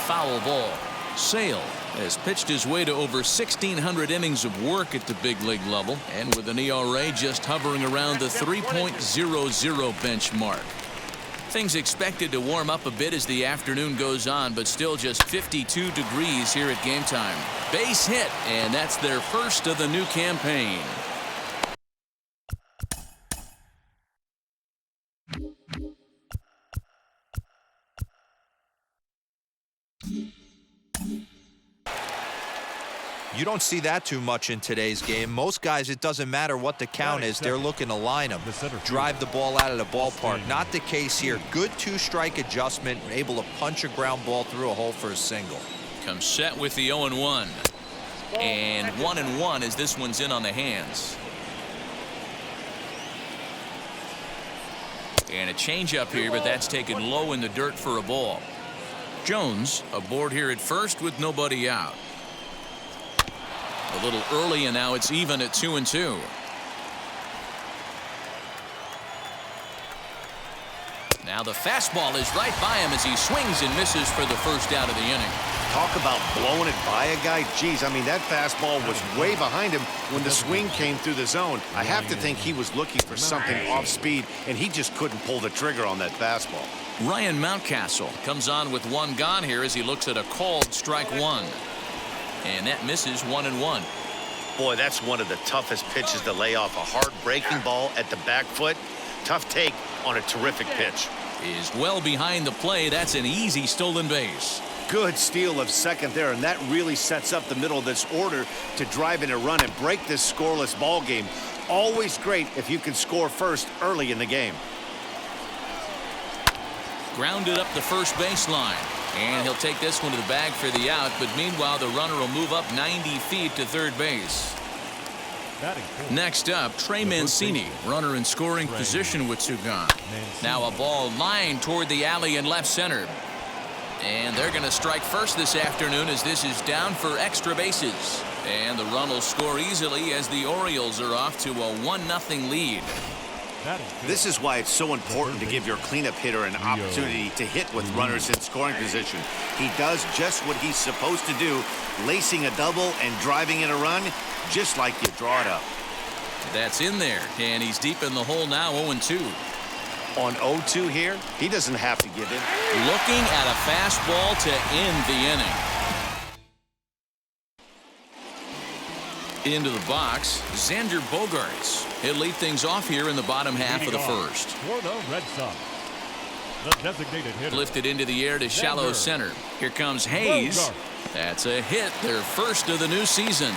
Foul ball. Sale has pitched his way to over 1,600 innings of work at the big league level, and with an ERA just hovering around the 3.00 benchmark. Things expected to warm up a bit as the afternoon goes on, but still just 52 degrees here at game time. Base hit, and that's their first of the new campaign. You don't see that too much in today's game. Most guys, it doesn't matter what the count is. They're looking to line them, drive the ball out of the ballpark. Not the case here. Good two-strike adjustment, able to punch a ground ball through a hole for a single. Comes set with the 0-1. And 1-1 as this one's in on the hands. And a changeup here, but that's taken low in the dirt for a ball. Jones aboard here at first with nobody out. A little early, and now it's even at 2-2. Now the fastball is right by him as he swings and misses for the first out of the inning. Talk about blowing it by a guy. Geez, I mean, that fastball was way behind him when the swing came through the zone. I have to think he was looking for something off speed, and he just couldn't pull the trigger on that fastball. Ryan Mountcastle comes on with one gone here as he looks at a called strike one. And that misses 1-1. Boy, that's one of the toughest pitches to lay off. A hard breaking ball at the back foot. Tough take on a terrific pitch. Is well behind the play. That's an easy stolen base. Good steal of second there, and that really sets up the middle of this order to drive in a run and break this scoreless ball game. Always great if you can score first early in the game. Grounded up the first baseline. And he'll take this one to the bag for the out, but meanwhile the runner will move up 90 feet to third base. Next up, Trey Mancini, runner in scoring position with two gone. Now a ball lined toward the alley in left center. And they're going to strike first this afternoon as this is down for extra bases. And the run will score easily as the Orioles are off to a 1-0 lead. This is why it's so important to give your cleanup hitter an opportunity to hit with runners in scoring position. He does just what he's supposed to do, lacing a double and driving in a run, just like you draw it up. That's in there, and he's deep in the hole now, 0-2. On 0-2 here, he doesn't have to give in. Looking at a fastball to end the inning. Into the box, Xander Bogaerts. He'll lead things off here in the bottom half of the first. For the Red Sox, the designated hitter. Lifted into the air to shallow center. Here comes Hayes. That's a hit, their first of the new season.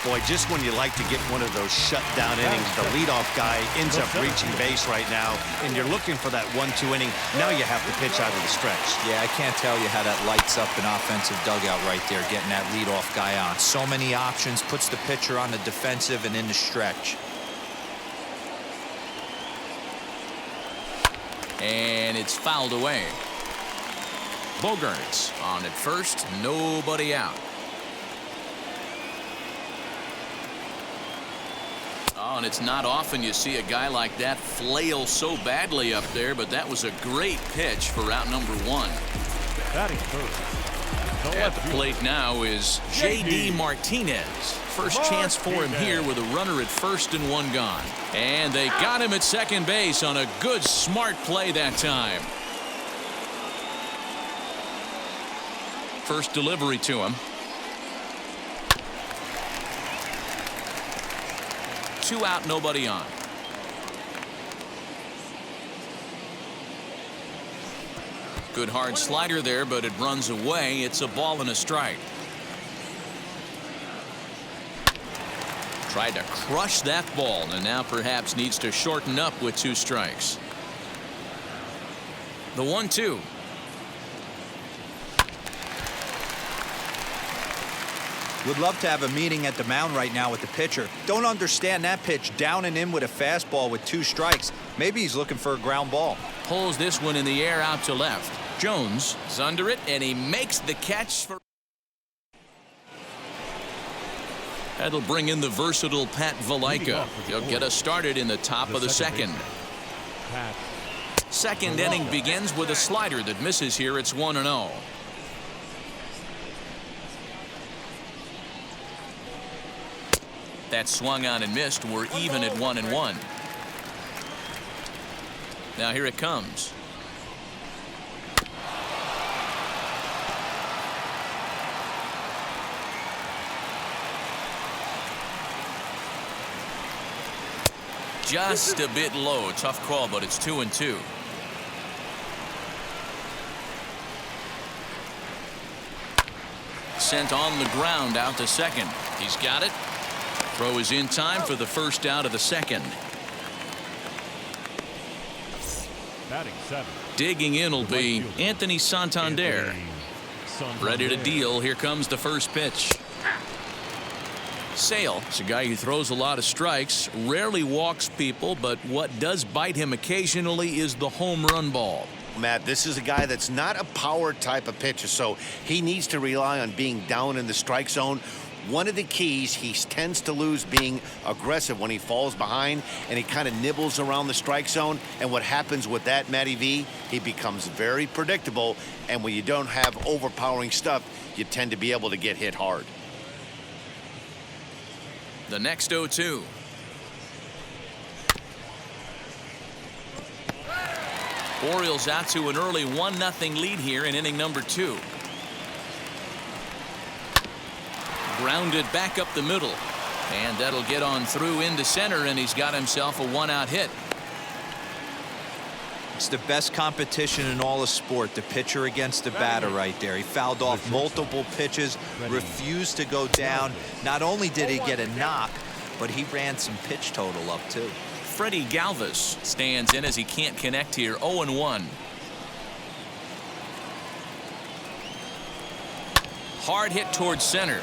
Boy, just when you like to get one of those shutdown innings, the leadoff guy ends up reaching base right now, and you're looking for that 1-2 inning. Now you have to pitch out of the stretch. Yeah, I can't tell you how that lights up an offensive dugout right there, getting that leadoff guy on. So many options, puts the pitcher on the defensive and in the stretch. And it's fouled away. Bogaerts on at first, nobody out. Oh, and it's not often you see a guy like that flail so badly up there, but that was a great pitch for out number one. At the plate now is J.D. Martinez. First chance for him here with a runner at first and one gone. And they got him at second base on a good, smart play that time. First delivery to him. 2 out, nobody on. Good hard slider there, but it runs away. It's a ball and a strike. Tried to crush that ball, and now perhaps needs to shorten up with 2 strikes. The 1-2. Would love to have a meeting at the mound right now with the pitcher. Don't understand that pitch down and in with a fastball with 2 strikes. Maybe he's looking for a ground ball. Pulls this one in the air out to left. Jones is under it, and he makes the catch for. That'll bring in the versatile Pat Valaika. He'll get us started in the top of the second. Second inning begins with a slider that misses here. It's 1-0. That swung on and missed. We're even at 1-1. Now here it comes. Just a bit low. Tough call, but it's 2-2. Sent on the ground out to second. He's got it. Throw is in time for the first out of the second. Batting 7. Digging in will be Anthony Santander. Ready to deal. Here comes the first pitch. Sale is a guy who throws a lot of strikes, rarely walks people, but what does bite him occasionally is the home run ball. Matt, this is a guy that's not a power type of pitcher, so he needs to rely on being down in the strike zone. One of the keys, he tends to lose being aggressive when he falls behind, and he kind of nibbles around the strike zone. And what happens with that, Matty V, he becomes very predictable, and when you don't have overpowering stuff, you tend to be able to get hit hard. The next 0-2. Orioles out to an early 1-0 lead here in inning number 2. Grounded back up the middle, and that'll get on through into center, and he's got himself a 1-out hit. It's the best competition in all of sport, the pitcher against the batter right there. He fouled off multiple pitches, refused to go down. Not only did he get a knock, but he ran some pitch total up too. Freddie Galvez stands in as he can't connect here. 0-1. Hard hit towards center.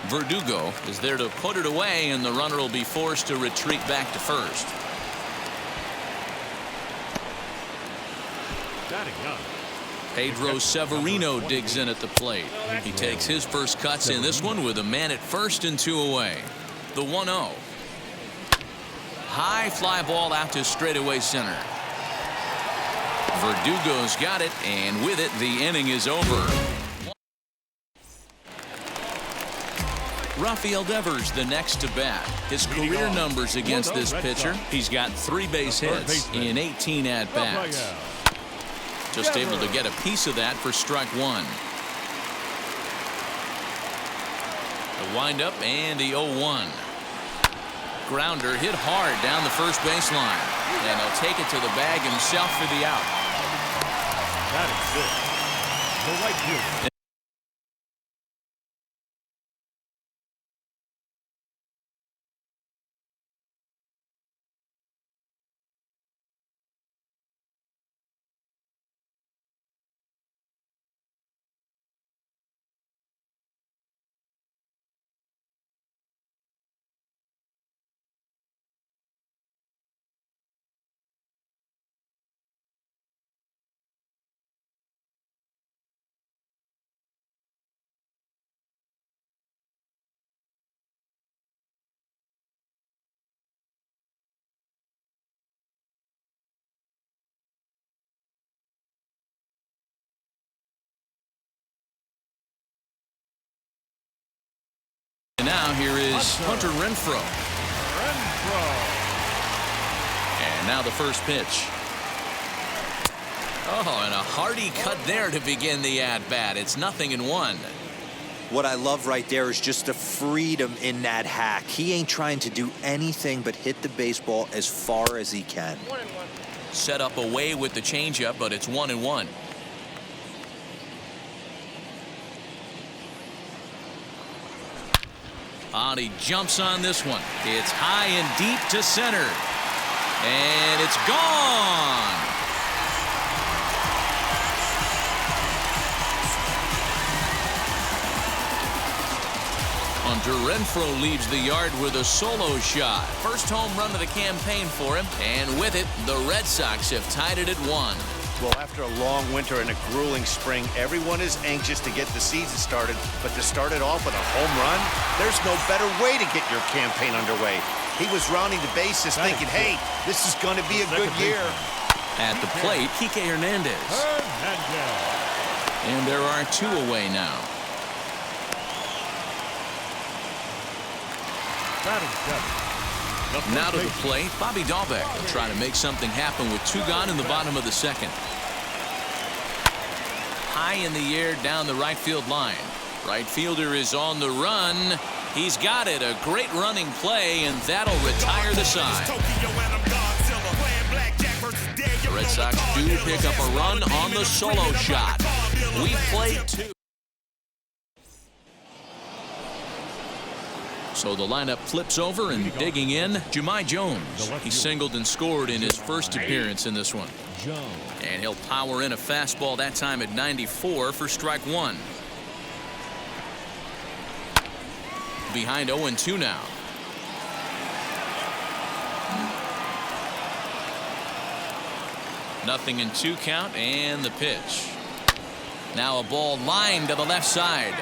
Verdugo is there to put it away, and the runner will be forced to retreat back to first. Pedro Severino digs in at the plate. He takes his first cuts in this one with a man at first and 2 away. The 1-0. High fly ball out to straightaway center. Verdugo's got it, and with it, the inning is over. Rafael Devers the next to bat. His career numbers against this pitcher: he's got 3 base hits in 18 at-bats. Just able to get a piece of that for strike 1. The windup and the 0-1. Grounder hit hard down the first baseline, and he'll take it to the bag himself for the out. That is good. The right fielder. And now here is Hunter Renfroe. And now the first pitch. Oh, and a hearty cut there to begin the at-bat. It's 0-1. What I love right there is just the freedom in that hack. He ain't trying to do anything but hit the baseball as far as he can. Set up away with the changeup, but it's 1-1. He jumps on this one. It's high and deep to center, and it's gone. Hunter Renfroe leaves the yard with a solo shot. First home run of the campaign for him, and with it, the Red Sox have tied it at 1. Well, after a long winter and a grueling spring, everyone is anxious to get the season started, but to start it off with a home run, there's no better way to get your campaign underway. He was rounding the bases thinking, hey, this is going to be a good year. At the plate, Kiki Hernandez. And there are 2 away now. Now to the plate, Bobby Dahlbeck will try to make something happen with 2 gone in the bottom of the 2nd. High in the air down the right field line. Right fielder is on the run. He's got it. A great running play, and that'll retire the side. The Red Sox do pick up a run on the solo shot. We played 2. So the lineup flips over, and digging in, Jahmai Jones. He singled and scored in his first appearance in this one. And he'll power in a fastball that time at 94 for strike 1. Behind 0-2 now. Nothing in 2 count, and the pitch. Now a ball lined to the left side.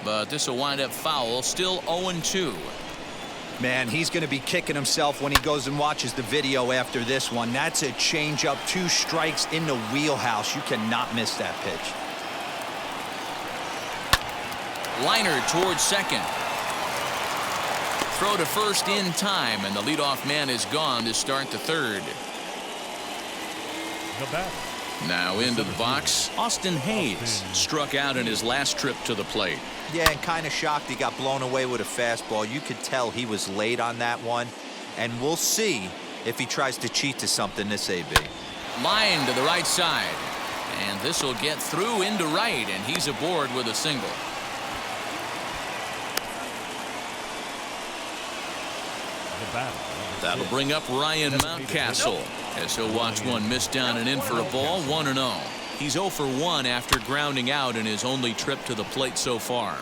But this will wind up foul. Still 0-2. Man, he's going to be kicking himself when he goes and watches the video after this one. That's a changeup, 2 strikes in the wheelhouse. You cannot miss that pitch. Liner towards second. Throw to first in time, and the leadoff man is gone to start the 3rd. Now into the box, Austin Hayes struck out in his last trip to the plate. Yeah, and kind of shocked he got blown away with a fastball. You could tell he was late on that one, and we'll see if he tries to cheat to something this AB. Line to the right side, and this will get through into right, and he's aboard with a single. That'll bring up Ryan Mountcastle as he'll watch one miss down and in for a ball. 1-0. He's 0 for 1 after grounding out in his only trip to the plate so far.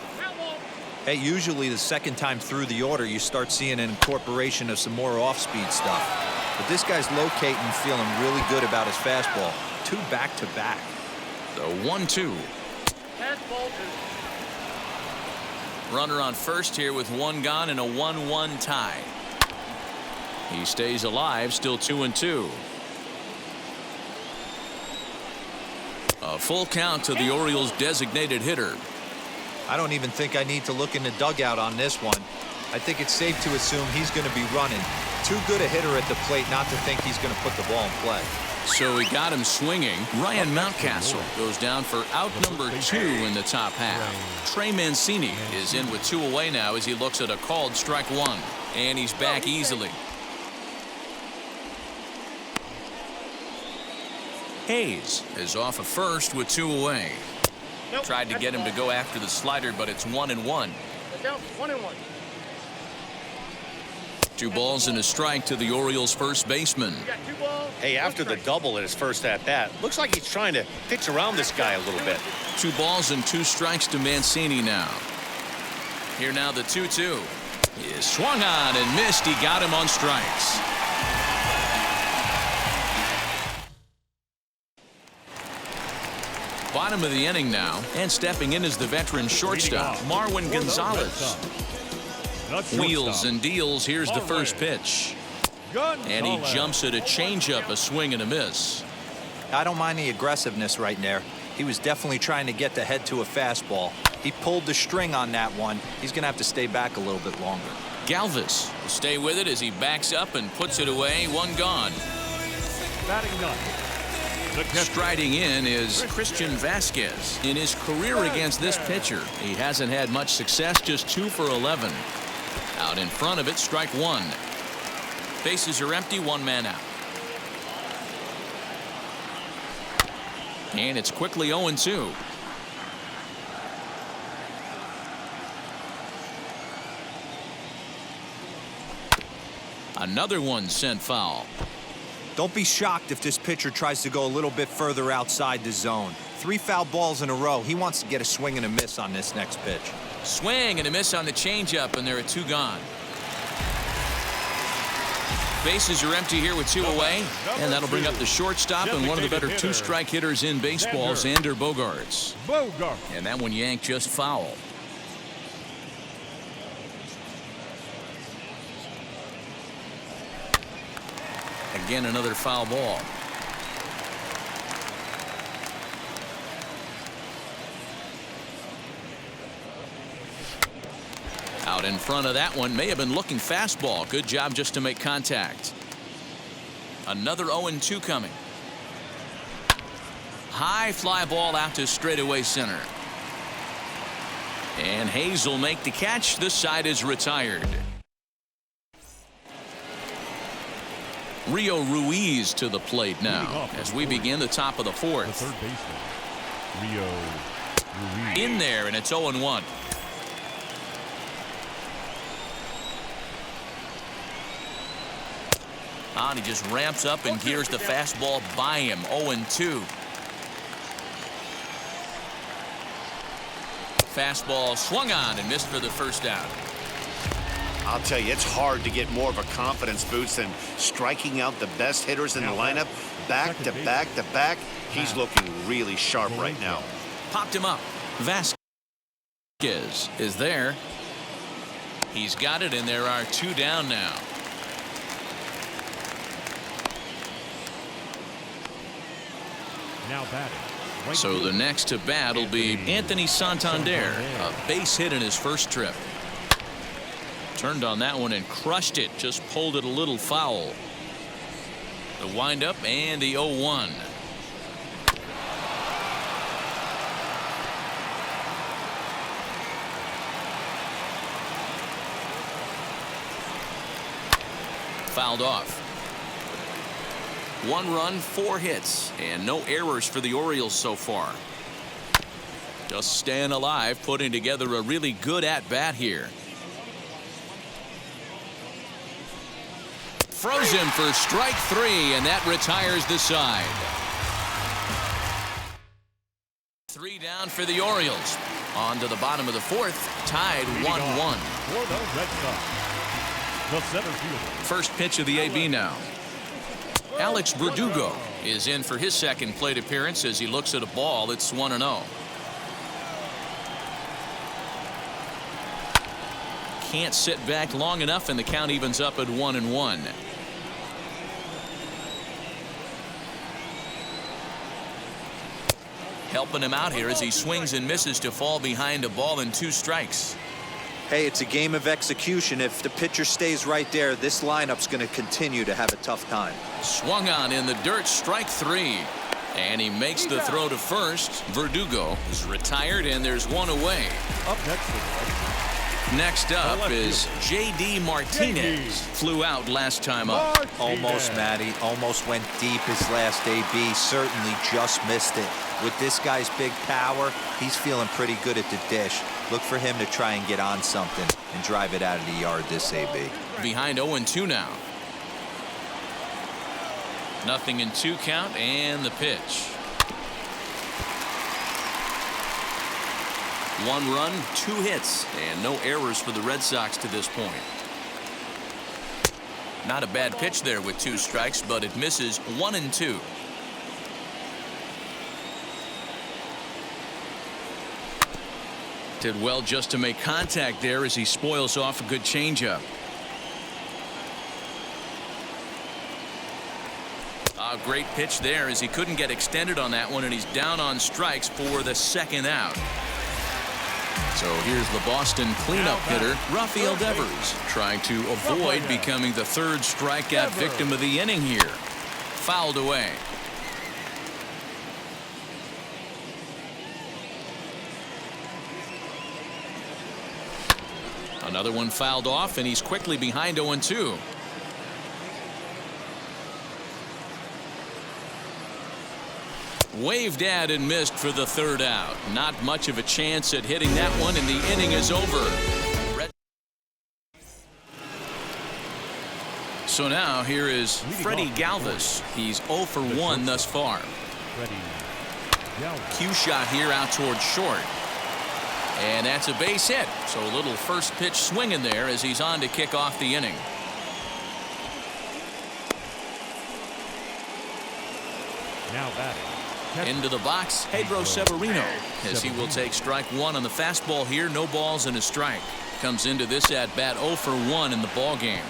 Hey, usually the second time through the order you start seeing an incorporation of some more off-speed stuff. But this guy's locating, feeling really good about his fastball. 2 back-to-back. The 1-2. Runner on first here with 1 gone and a 1-1 tie. He stays alive, still 2-2. A full count to the Orioles' designated hitter. I don't even think I need to look in the dugout on this one. I think it's safe to assume he's going to be running. Too good a hitter at the plate not to think he's going to put the ball in play. So he got him swinging. Ryan Mountcastle goes down for out number 2 in the top half. Trey Mancini is in with 2 away now as he looks at a called strike 1. And he's back easily. Hayes is off of first with 2 away. Tried to get him to go after the slider, but it's 1-1. 1-1. 2 balls and a strike to the Orioles' first baseman. Hey, after the double at his first at-bat, looks like he's trying to pitch around this guy a little bit. 2 balls and 2 strikes to Mancini now. Here now the 2-2. He is swung on and missed. He got him on strikes. Bottom of the inning now, and stepping in is the veteran shortstop, Marwin Gonzalez. Wheels and deals. Here's the first pitch. And he jumps at a changeup, a swing and a miss. I don't mind the aggressiveness right there. He was definitely trying to get the head to a fastball. He pulled the string on that one. He's going to have to stay back a little bit longer. Galvez will stay with it as he backs up and puts it away. 1 gone. Batting 9. Striding in is Christian Vasquez. In his career against this pitcher, he hasn't had much success, just 2 for 11. Out in front of it, strike 1. Bases are empty, 1 man out. And it's quickly 0-2. Another one sent foul. Don't be shocked if this pitcher tries to go a little bit further outside the zone. 3 foul balls in a row. He wants to get a swing and a miss on this next pitch. Swing and a miss on the changeup, and there are 2 gone. Bases are empty here with 2 away, and that'll bring up the shortstop and one of the better 2-strike hitters in baseball, Xander Bogaerts. And that one yanked just foul. Again, another foul ball. Out in front of that one, may have been looking fastball. Good job just to make contact. Another 0-2 coming. High fly ball out to straightaway center. And Hayes will make the catch. This side is retired. Rio Ruiz to the plate now as we begin the top of the 4th. Third baseman, Rio Ruiz. In there, and it's 0-1. And he just ramps up and gears the fastball by him. 0-2. Fastball swung on and missed for the first out. I'll tell you, it's hard to get more of a confidence boost than striking out the best hitters in the lineup. Back to back to back. He's looking really sharp right now. Popped him up. Vasquez is there. He's got it, and there are 2 down now. Now batting. So the next to bat will be Anthony Santander. A base hit in his first trip. Turned on that one and crushed it. Just pulled it a little foul. The windup and the 0-1. Fouled off. 1 run, 4 hits, and no errors for the Orioles so far. Just staying alive, putting together a really good at-bat here. Throws him for strike 3, and that retires the side. 3 down for the Orioles. On to the bottom of the 4th, tied 1-1. For the Red Sox, the center fielder. First pitch of the AB now. Alex Verdugo is in for his second plate appearance as he looks at a ball that's 1-0. Can't sit back long enough, and the count evens up at 1-1. Helping him out here as he swings and misses to fall behind a ball and 2 strikes. Hey, it's a game of execution. If the pitcher stays right there, this lineup's going to continue to have a tough time. Swung on in the dirt, strike 3. And he makes the throw to first. Verdugo is retired, and there's 1 away. Up Next up is J.D. Martinez. Flew out last time up. Almost, Matty. Almost went deep his last AB. Certainly just missed it. With this guy's big power, he's feeling pretty good at the dish. Look for him to try and get on something and drive it out of the yard this AB. Behind 0-2 now. Nothing in 2 count, and the pitch. 1 run, 2 hits, and no errors for the Red Sox to this point. Not a bad pitch there with 2 strikes, but it misses 1-2. Did well just to make contact there as he spoils off a good changeup. A great pitch there as he couldn't get extended on that one, and he's down on strikes for the 2nd out. So here's the Boston cleanup hitter, Rafael Devers, trying to avoid becoming the 3rd strikeout victim of the inning here. Fouled away. Another one fouled off, and he's quickly behind 0-2. Waved at and missed for the 3rd out. Not much of a chance at hitting that one, and the inning is over. So now here is Freddie Galvez. He's 0 for 1 thus far. Cue shot here out towards short. And that's a base hit. So a little first pitch swinging there as he's on to kick off the inning. Now batting. Into the box, Pedro Severino, as he will take strike one on the fastball here. No balls and a strike. Comes into this at bat 0 for 1 in the ball game.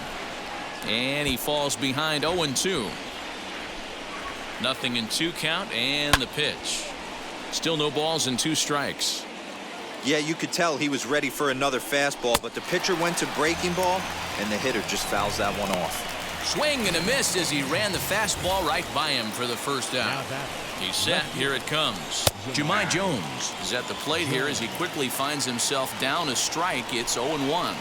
And he falls behind 0-2. Nothing in 2 count, and the pitch. Still no balls and 2 strikes. Yeah, you could tell he was ready for another fastball, but the pitcher went to breaking ball, and the hitter just fouls that one off. Swing and a miss as he ran the fastball right by him for the first out. He's set. Here it comes. Jahmai Jones is at the plate here as he quickly finds himself down a strike. It's 0-1.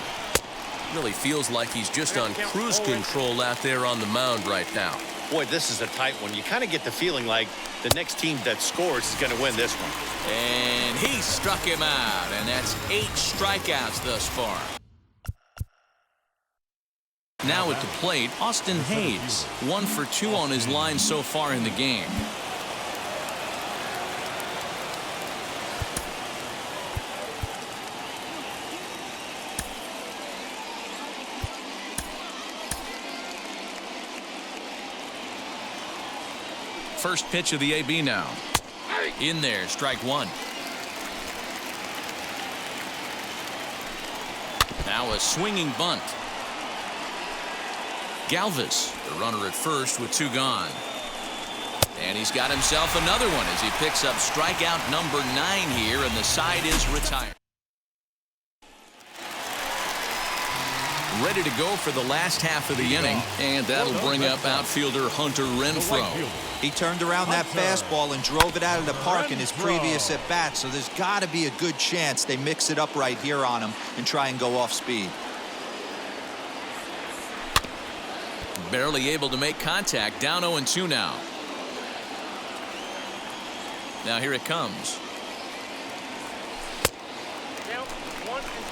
Really feels like he's just on cruise control out there on the mound right now. Boy, this is a tight one. You kind of get the feeling like the next team that scores is going to win this one. And he struck him out, and that's 8 strikeouts thus far. Now at the plate, Austin Hayes. 1 for 2 on his line so far in the game. First pitch of the AB now. In there, strike 1. Now a swinging bunt. Galvez, the runner at first with 2 gone. And he's got himself another one as he picks up strikeout number 9 here, and the side is retired. Ready to go for the last half of the inning, and that'll bring up outfielder Hunter Renfroe. He turned around that fastball and drove it out of the park in his previous at-bat, so there's got to be a good chance they mix it up right here on him and try and go off speed. Barely able to make contact. Down 0-2 now. Now here it comes. Count 1 and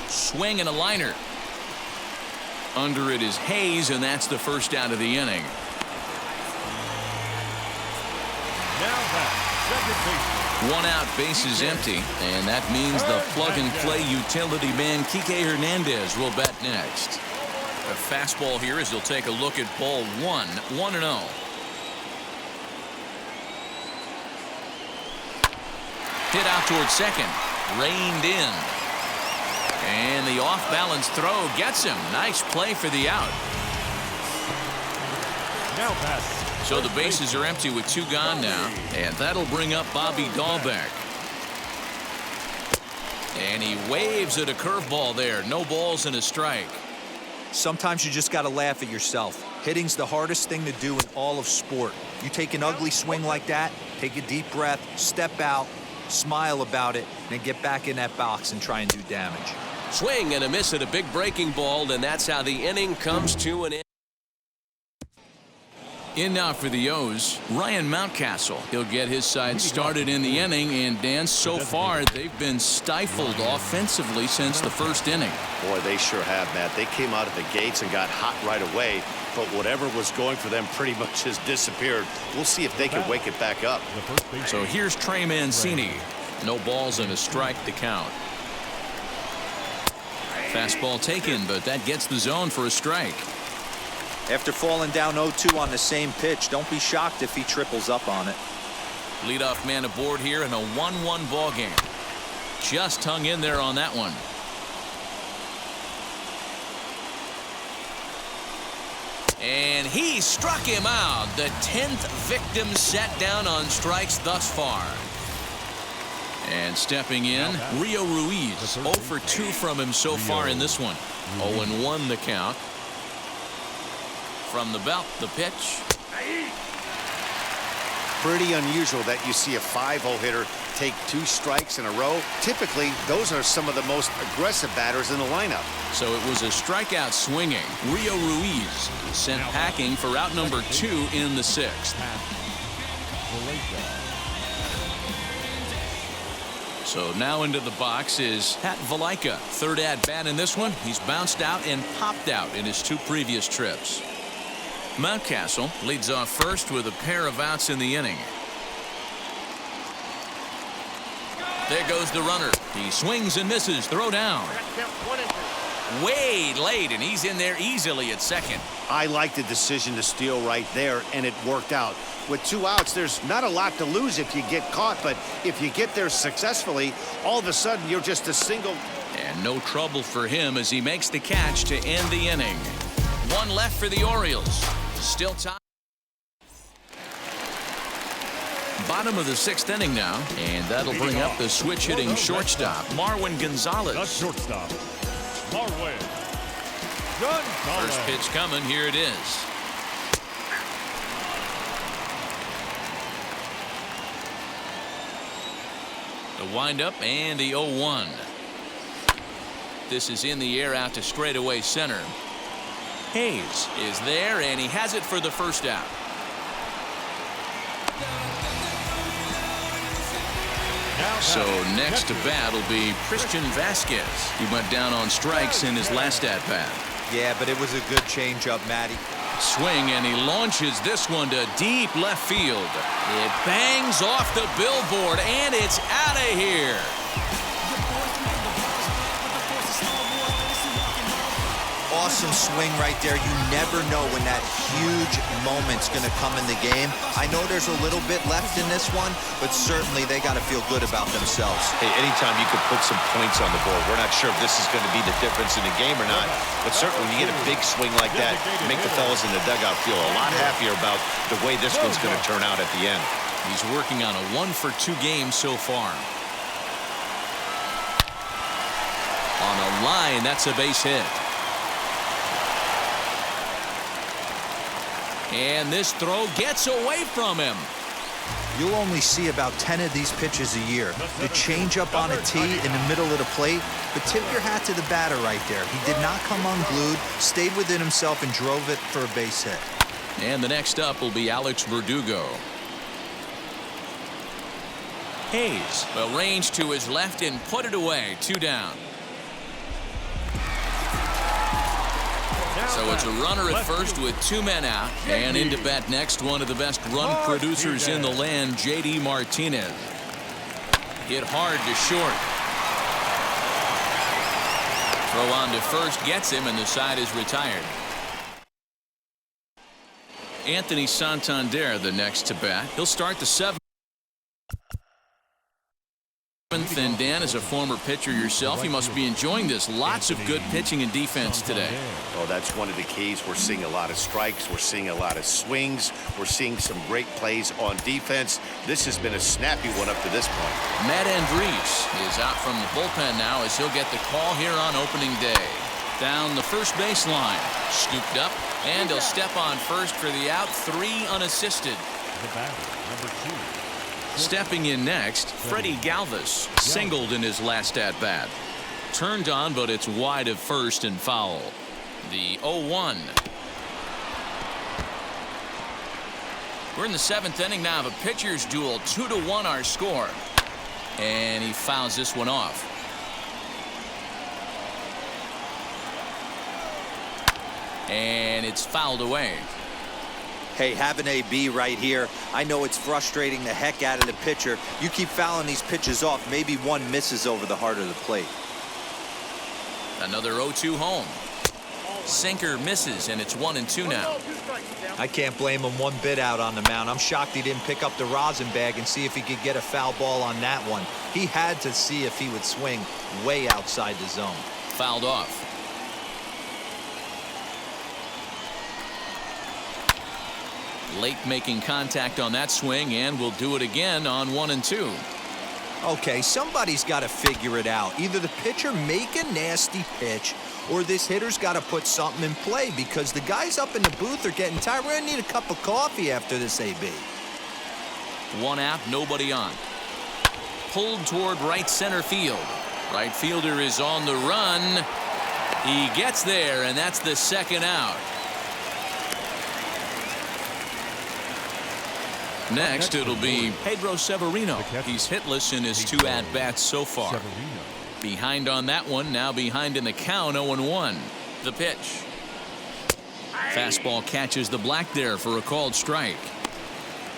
2. Swing and a liner. Under it is Hayes, and that's the first out of the inning. Now back, second baseman. 1 out, bases empty, and that means the plug-and-play utility man Kiki Hernandez will bat next. A fastball here as he'll take a look at ball 1, 1-0. Hit out towards second, reined in. And the off-balance throw gets him. Nice play for the out. Now pass. So the bases are empty with 2 gone now, and that'll bring up Bobby Dahlbeck. And he waves at a curveball there. No balls and a strike. Sometimes you just got to laugh at yourself. Hitting's the hardest thing to do in all of sport. You take an ugly swing like that, take a deep breath, step out, smile about it, and then get back in that box and try and do damage. Swing and a miss at a big breaking ball, and that's how the inning comes to an end. In now for the O's, Ryan Mountcastle. He'll get his side started in the inning, and Dan, so far they've been stifled offensively since the first inning. Boy, they sure have, Matt. They came out of the gates and got hot right away, but whatever was going for them pretty much has disappeared. We'll see if they can wake it back up. So here's Trey Mancini. No balls and a strike to count. Fastball taken, but that gets the zone for a strike. After falling down 0-2 on the same pitch, don't be shocked if he triples up on it. Leadoff man aboard here in a 1-1 ball game. Just hung in there on that one. And he struck him out. The 10th victim set down on strikes thus far. And stepping in, Rio Ruiz. 0 for 2 from him so far in this one. 0-1 the count. From the belt, the pitch. Pretty unusual that you see a 5-0 hitter take 2 strikes in a row. Typically, those are some of the most aggressive batters in the lineup. So it was a strikeout swinging. Rio Ruiz sent packing for out number 2 in the 6th. So now into the box is Pat Valaika. 3rd at bat in this one. He's bounced out and popped out in his 2 previous trips. Mountcastle leads off first with a pair of outs in the inning. There goes the runner. He swings and misses. Throw down. Count 1 and 2. way late, and he's in there easily at second. I like the decision to steal right there, and it worked out. With 2 outs, there's not a lot to lose if you get caught, but if you get there successfully, all of a sudden you're just a single. And no trouble for him as he makes the catch to end the inning. 1 left for the Orioles. Still tied. Bottom of the 6th inning now, and that'll bring up the switch-hitting shortstop, Marwin Gonzalez. The shortstop, Marwin Gonzalez. First pitch coming. Here it is. The windup and the 0-1. This is in the air out to straightaway center. Hayes is there, and he has it for the first out. So next to bat will be Christian Vasquez. He went down on strikes in his last at-bat. Yeah, but it was a good changeup, Matty. Swing, and he launches this one to deep left field. It bangs off the billboard, and it's out of here. Awesome swing right there. You never know when that huge moment's going to come in the game. I know there's a little bit left in this one, but certainly they got to feel good about themselves. Hey, anytime you could put some points on the board, we're not sure if this is going to be the difference in the game or not, but certainly when you get a big swing like that, make the fellas in the dugout feel a lot happier about the way this one's going to turn out at the end. He's working on a 1-for-2 game so far. On a line, that's a base hit. And this throw gets away from him. You'll only see about 10 of these pitches a year. The changeup on a tee in the middle of the plate, but tip your hat to the batter right there. He did not come unglued, stayed within himself, and drove it for a base hit. And the next up will be Alex Verdugo. Hayes will range to his left and put it away. 2 down. So it's a runner at first with 2 men out. And into bat next, one of the best run producers in the land, J.D. Martinez. Hit hard to short. Throw on to first gets him, and the side is retired. Anthony Santander the next to bat. He'll start the 7th. And Dan, as a former pitcher yourself, you must be enjoying this. Lots of good pitching and defense today. Oh, that's one of the keys. We're seeing a lot of strikes. We're seeing a lot of swings. We're seeing some great plays on defense. This has been a snappy one up to this point. Matt Andriese is out from the bullpen now as he'll get the call here on opening day. Down the first base line. Scooped up, and he'll step on first for the out. 3 unassisted. The batter, number 2. Stepping in next, Freddie Galvez singled in his last at-bat. Turned on, but it's wide of first and foul. The 0-1. We're in the 7th inning now of a pitcher's duel. 2-1 our score. And he fouls this one off. And it's fouled away. Hey, have an AB right here. I know it's frustrating the heck out of the pitcher. You keep fouling these pitches off, maybe one misses over the heart of the plate. Another 0-2 home. Sinker misses, and it's 1-2 now. I can't blame him one bit out on the mound. I'm shocked he didn't pick up the rosin bag and see if he could get a foul ball on that one. He had to see if he would swing way outside the zone. Fouled off. Late making contact on that swing, and will do it again on 1-2. Okay, somebody's got to figure it out. Either the pitcher make a nasty pitch, or this hitter's got to put something in play, because the guys up in the booth are getting tired. We're going to need a cup of coffee after this, AB. 1 out, nobody on. Pulled toward right center field. Right fielder is on the run. He gets there, and that's the 2nd out. Next, it'll be Pedro Severino. He's hitless in his 2 at-bats so far. Behind on that one, now behind in the count, 0-1. The pitch. Fastball catches the black there for a called strike.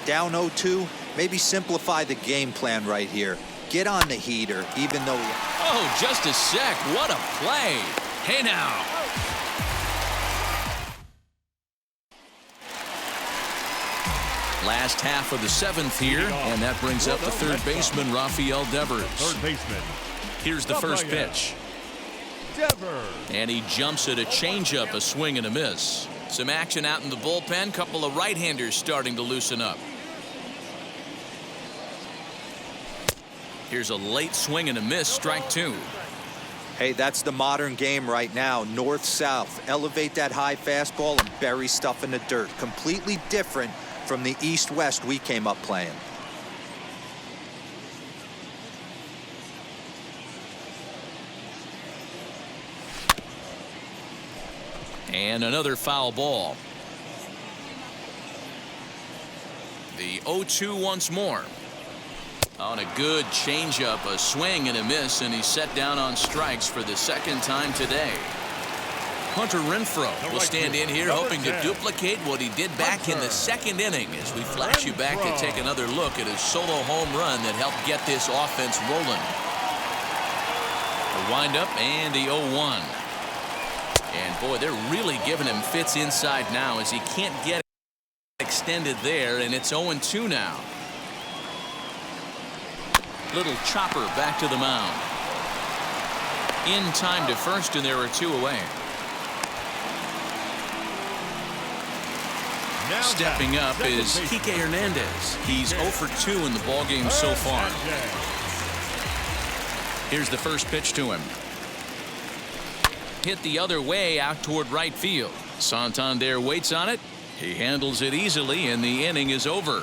Down 0-2, maybe simplify the game plan right here. Get on the heater, even though... Oh, just a sec. What a play. Hey now. Last half of the 7th here, and that brings up the third baseman, Rafael Devers. Third baseman. Here's the first pitch. Devers. And he jumps at a changeup, a swing and a miss. Some action out in the bullpen. Couple of right-handers starting to loosen up. Here's a late swing and a miss, strike 2. Hey, that's the modern game right now. North-south. Elevate that high fastball and bury stuff in the dirt. Completely different from the east-west we came up playing. And another foul ball. The 0-2 once more. On a good changeup, a swing and a miss, and he's set down on strikes for the second time today. Hunter Renfroe will stand in here hoping to duplicate what he did back in the second inning as we flash you back to take another look at his solo home run that helped get this offense rolling. The windup and the 0-1. And boy, they're really giving him fits inside now as he can't get extended there, and it's 0-2 now. Little chopper back to the mound. In time to first, and there are 2 away. Stepping up is Kiki Hernandez. He's 0 for 2 in the ballgame so far. Here's the first pitch to him. Hit the other way out toward right field. Santander waits on it. He handles it easily, and the inning is over.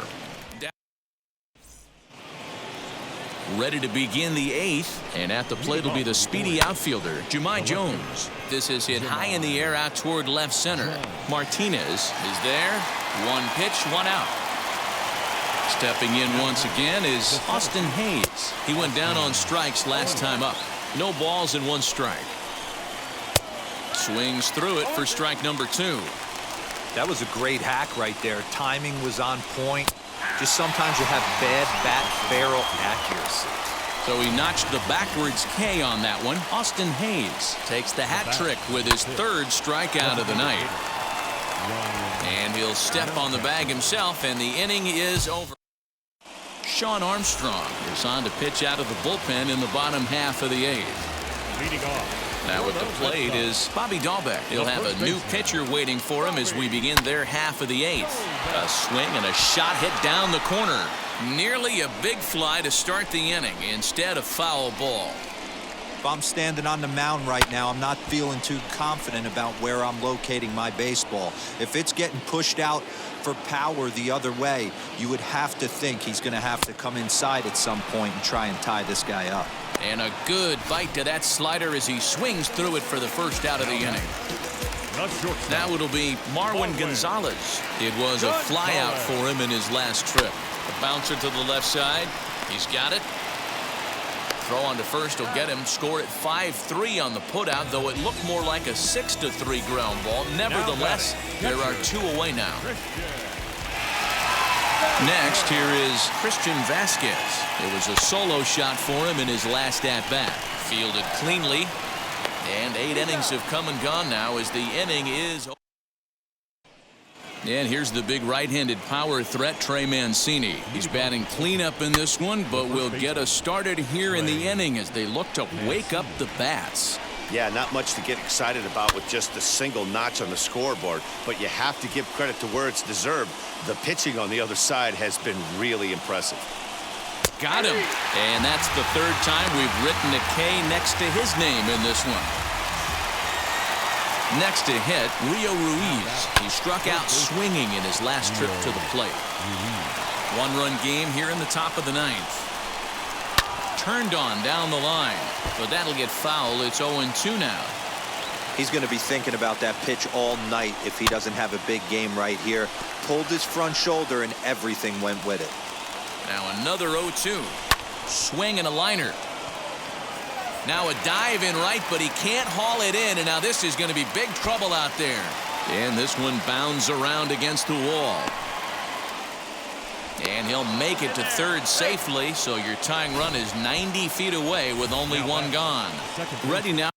Ready to begin the 8th, and at the plate will be the speedy outfielder, Jahmai Jones. This is hit high in the air out toward left center. Martinez is there. 1 pitch, 1 out. Stepping in once again is Austin Hayes. He went down on strikes last time up. No balls and 1 strike. Swings through it for strike number 2. That was a great hack right there. Timing was on point. Just sometimes you have bad bat barrel accuracy. So he notched the backwards K on that one. Austin Hayes takes the hat trick with his 3rd strikeout of the night. And he'll step on the bag himself, and the inning is over. Sean Armstrong is on to pitch out of the bullpen in the bottom half of the 8th. Leading off. Now at the plate is Bobby Dahlbeck. He'll have a new pitcher waiting for him as we begin their half of the 8th. A swing and a shot hit down the corner. Nearly a big fly to start the inning instead of foul ball. If I'm standing on the mound right now, I'm not feeling too confident about where I'm locating my baseball. If it's getting pushed out for power the other way, you would have to think he's going to have to come inside at some point and try and tie this guy up. And a good bite to that slider as he swings through it for the first out of the inning. Now it'll be Marwin Gonzalez. It was a fly out for him in his last trip. A bouncer to the left side. He's got it. Throw on to first will get him. Score at 5-3 on the putout, though it looked more like a 6-3 ground ball. Nevertheless, there are 2 away now. Next, here is Christian Vasquez. It was a solo shot for him in his last at-bat. Fielded cleanly, and 8 innings have come and gone now as the inning is over. And here's the big right-handed power threat, Trey Mancini. He's batting cleanup in this one, but will get us started here in the inning as they look to wake up the bats. Yeah, not much to get excited about with just a single notch on the scoreboard, but you have to give credit to where it's deserved. The pitching on the other side has been really impressive. Got him. And that's the 3rd time we've written a K next to his name in this one. Next to hit, Rio Ruiz. He struck out swinging in his last trip to the plate. 1-run game here in the top of the 9th. Turned on down the line, but that'll get foul. It's 0-2 now. He's going to be thinking about that pitch all night if he doesn't have a big game right here. Pulled his front shoulder and everything went with it. Now another 0-2. Swing and a liner. Now a dive in right, but he can't haul it in, and now this is going to be big trouble out there. And this one bounds around against the wall. And he'll make it to 3rd safely, so your tying run is 90 feet away with only 1 gone. Ready now.